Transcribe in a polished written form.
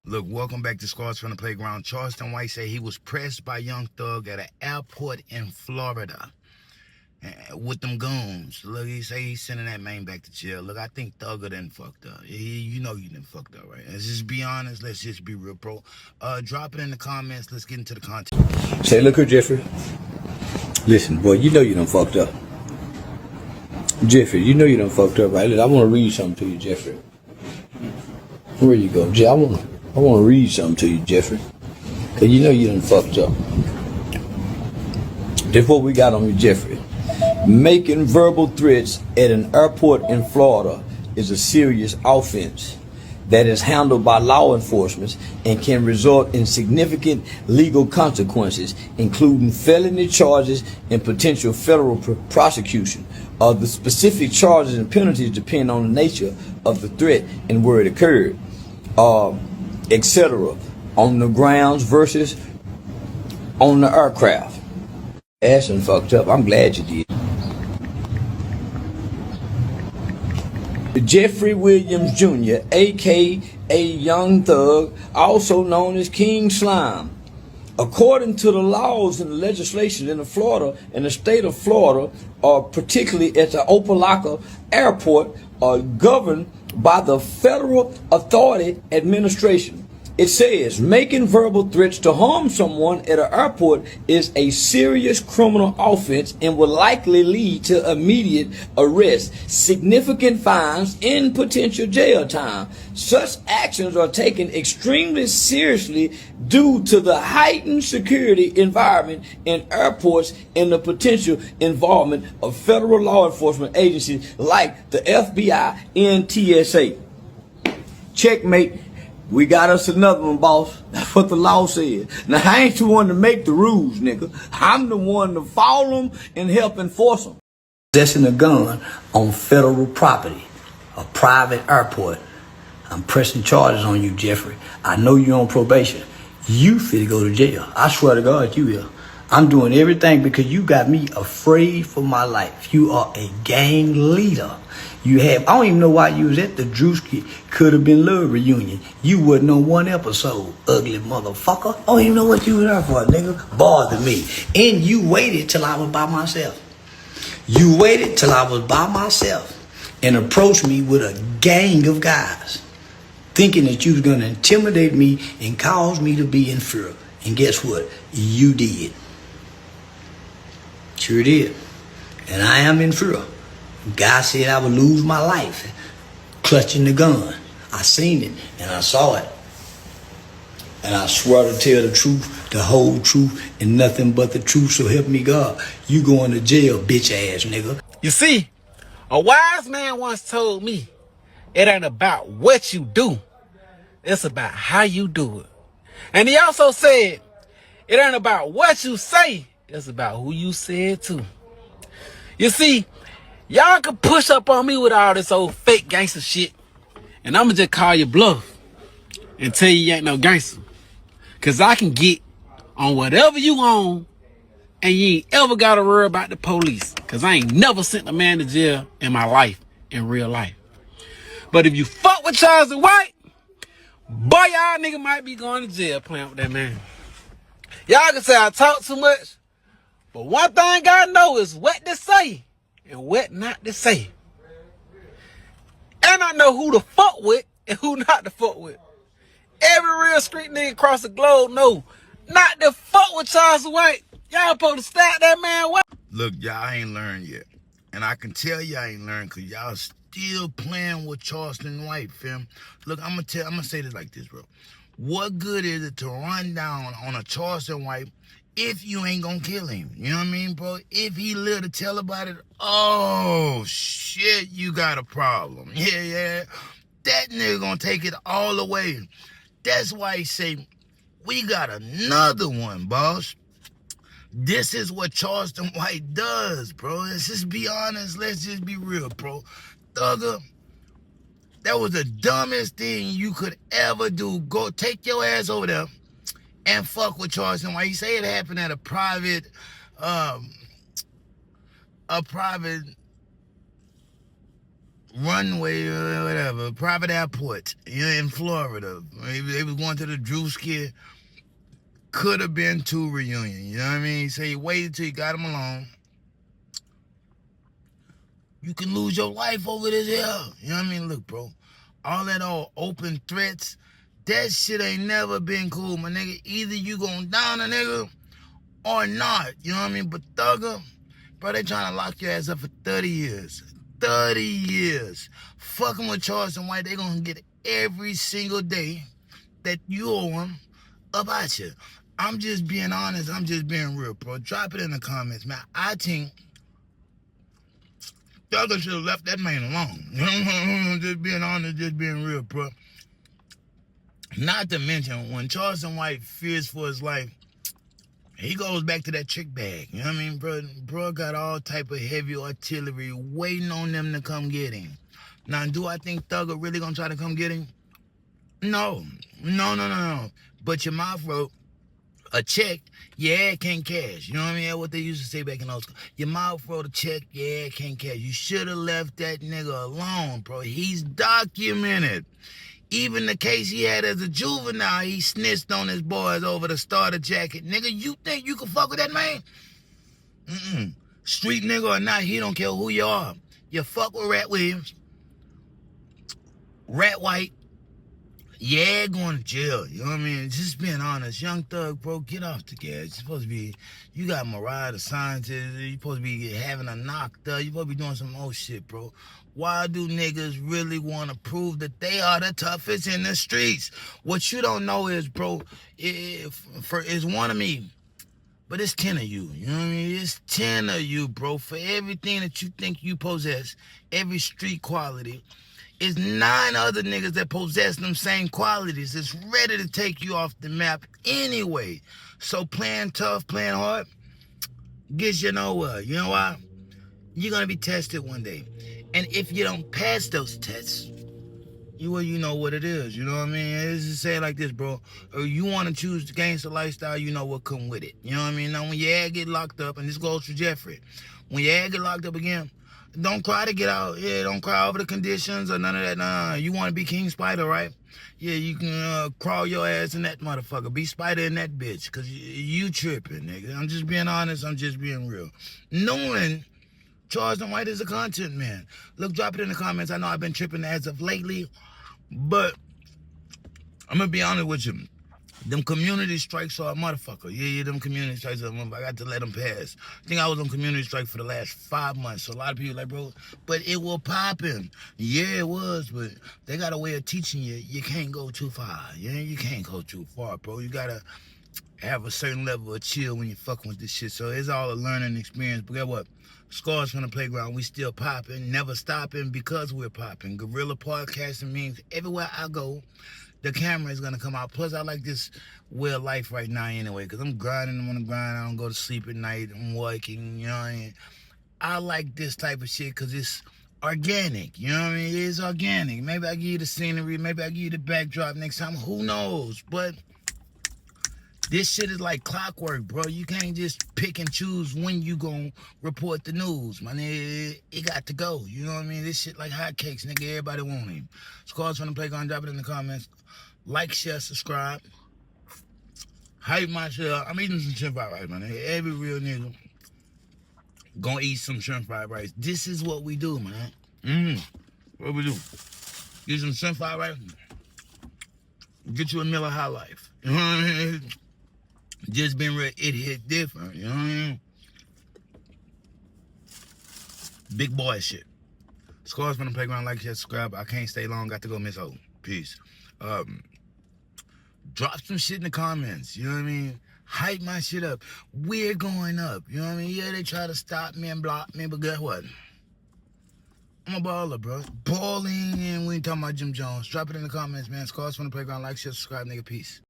Look, welcome back to Scars from the Playground. Charleston White said he was pressed by Young Thug at an airport in Florida with them goons. Look, he say he's sending that man back to jail. Look, I think Thugger done fucked up. You know you done fucked up, right? Let's just be honest. Let's just be real, bro. Drop it in the comments. Let's get into the content. Say, look here, Jeffrey. Listen, boy, you know you done fucked up. Jeffrey, you know you done fucked up, right? Look, I want to read something to you, Jeffrey. Where you go? I want to read something to you, Jeffrey. Because you know you done fucked up. This what we got on you, Jeffrey. Making verbal threats at an airport in Florida is a serious offense that is handled by law enforcement and can result in significant legal consequences, including felony charges and potential federal prosecution. The specific charges and penalties depend on the nature of the threat and where it occurred, etc. On the grounds versus on the aircraft. Ass and fucked up. I'm glad you did. Jeffrey Williams Jr., a.k.a. Young Thug, also known as King Slime. According to the laws and the legislation in the state of Florida, particularly at the Opelika Airport, are governed by the Federal Authority Administration. It says making verbal threats to harm someone at an airport is a serious criminal offense and will likely lead to immediate arrest, significant fines, and potential jail time. Such actions are taken extremely seriously due to the heightened security environment in airports and the potential involvement of federal law enforcement agencies like the FBI and TSA. Checkmate. We got us another one, boss. That's what the law says. Now, I ain't the one to make the rules, nigga. I'm the one to follow them and help enforce them. Possessing a gun on federal property, a private airport. I'm pressing charges on you, Jeffrey. I know you're on probation. You finna go to jail. I swear to God, you will. I'm doing everything because you got me afraid for my life. You are a gang leader. I don't even know why you was at the Drewski Could Have Been Love reunion. You wasn't on one episode, ugly motherfucker. I don't even know what you were there for, nigga. Bother me. And you waited till I was by myself. You waited till I was by myself and approached me with a gang of guys, thinking that you was going to intimidate me and cause me to be in fear. And guess what? You did. Sure did. And I am in fear. God said I would lose my life clutching the gun. I seen it and I saw it. And I swear to tell the truth, the whole truth, and nothing but the truth, so help me God. You going to jail, bitch ass nigga. You see, a wise man once told me, it ain't about what you do, it's about how you do it. And he also said, it ain't about what you say, it's about who you say it to. You see, y'all can push up on me with all this old fake gangster shit, and I'ma just call you bluff and tell you ain't no gangster. Cause I can get on whatever you on, and you ain't ever gotta worry about the police. Cause I ain't never sent a man to jail in my life, in real life. But if you fuck with Charles White, boy, y'all nigga might be going to jail playing with that man. Y'all can say I talk too much, but one thing I know is what to say and what not to say. And I know who to fuck with and who not to fuck with. Every real street nigga across the globe know not to fuck with Charles White. Y'all supposed to stab that man. What? Look, y'all ain't learned yet. And I can tell y'all ain't learned because y'all still playing with Charleston White, fam. Look, I'm gonna say this like this, bro. What good is it to run down on a Charleston White if you ain't gonna kill him? You know what I mean, bro? If he live to tell about it, oh, shit, you got a problem. Yeah. That nigga gonna take it all away. That's why he say, we got another one, boss. This is what Charleston White does, bro. Let's just be honest. Let's just be real, bro. Thugger, that was the dumbest thing you could ever do. Go take your ass over there and fuck with Charleston White. You say it happened at a private runway or whatever, private airport, in Florida. They was going to the Drewski. Could have been to reunion, you know what I mean? So you waited till you got him alone. You can lose your life over this here. You know what I mean? Look, bro, all that old open threats, that shit ain't never been cool, my nigga. Either you gon' down a nigga or not, you know what I mean? But Thugger, bro, they trying to lock your ass up for 30 years. 30 years. Fucking with Charleston White, they gonna get every single day that you owe them about you. I'm just being honest. I'm just being real, bro. Drop it in the comments, man. I think Thugger should have left that man alone. Just being honest, just being real, bro. Not to mention, when Charleston White fears for his life, he goes back to that trick bag. You know what I mean, bro? Bro got all type of heavy artillery waiting on them to come get him. Now, do I think Thugger really gonna try to come get him? No. But your mouth wrote a check, yeah, it can't cash. You know what I mean? That's what they used to say back in those. Your mouth wrote a check, yeah, it can't cash. You should have left that nigga alone, bro. He's documented. Even the case he had as a juvenile, he snitched on his boys over the starter jacket. Nigga, you think you can fuck with that man? Street nigga or not, he don't care who you are. You fuck with Rat Williams, Rat White, yeah, going to jail. You know what I mean? Just being honest. Young Thug, bro, get off the gas. You're supposed to be, you got Mariah the scientist. You're supposed to be having a knock thug. You're supposed to be doing some old shit, bro. Why do niggas really want to prove that they are the toughest in the streets? What you don't know is, bro, it's one of me, but it's 10 of you. You know what I mean? It's 10 of you, bro. For everything that you think you possess, every street quality, it's 9 other niggas that possess them same qualities. It's ready to take you off the map anyway. So playing tough, playing hard, gets you nowhere. You know why? You're going to be tested one day. And if you don't pass those tests, you know what it is. You know what I mean? It's just say it like this, bro. You want to choose the gangster lifestyle, you know what come with it. You know what I mean? Now, when your ass get locked up, and this goes for Jeffrey, when your ass get locked up again, don't cry to get out. Yeah, don't cry over the conditions or none of that. Nah, you want to be King Spider, right? Yeah, you can crawl your ass in that motherfucker. Be Spider in that bitch, because you tripping, nigga. I'm just being honest. I'm just being real. Knowing Charleston White is a content man. Look, drop it in the comments. I know I've been tripping as of lately, but I'm going to be honest with you. Them community strikes are a motherfucker. Yeah, them community strikes are a motherfucker. I got to let them pass. I think I was on community strike for the last 5 months. So a lot of people like, bro, but it will poppin'. Yeah, it was, but they got a way of teaching you. You can't go too far. Yeah, you can't go too far, bro. You got to have a certain level of chill when you're fucking with this shit. So it's all a learning experience. But guess what? Scars from the playground, we still popping, never stopping because we're popping. Guerrilla podcasting means everywhere I go, the camera is gonna come out. Plus, I like this way of life right now anyway, because I'm grinding, I'm on the grind, I don't go to sleep at night, I'm working, you know what I mean? I like this type of shit because it's organic, you know what I mean? It's organic. Maybe I give you the scenery, maybe I give you the backdrop next time, who knows? But this shit is like clockwork, bro. You can't just pick and choose when you gon' report the news, man. It got to go. You know what I mean? This shit like hotcakes, nigga. Everybody want him. Scars from the playground. Drop it in the comments. Like, share, subscribe. Hype my shit up. I'm eating some shrimp fried rice, man. Every real nigga gonna eat some shrimp fried rice. This is what we do, man. What we do? Get some shrimp fried rice. Get you a Miller High Life. You know what I mean? Just been real, it hit different, you know what I mean? Big boy shit. Scars from the playground, like, share, subscribe. I can't stay long, got to go Miss O. Peace. Drop some shit in the comments, you know what I mean? Hype my shit up. We're going up, you know what I mean? Yeah, they try to stop me and block me, but guess what? I'm a baller, bro. Balling, and we ain't talking about Jim Jones. Drop it in the comments, man. Scars from the playground, like, share, subscribe, nigga. Peace.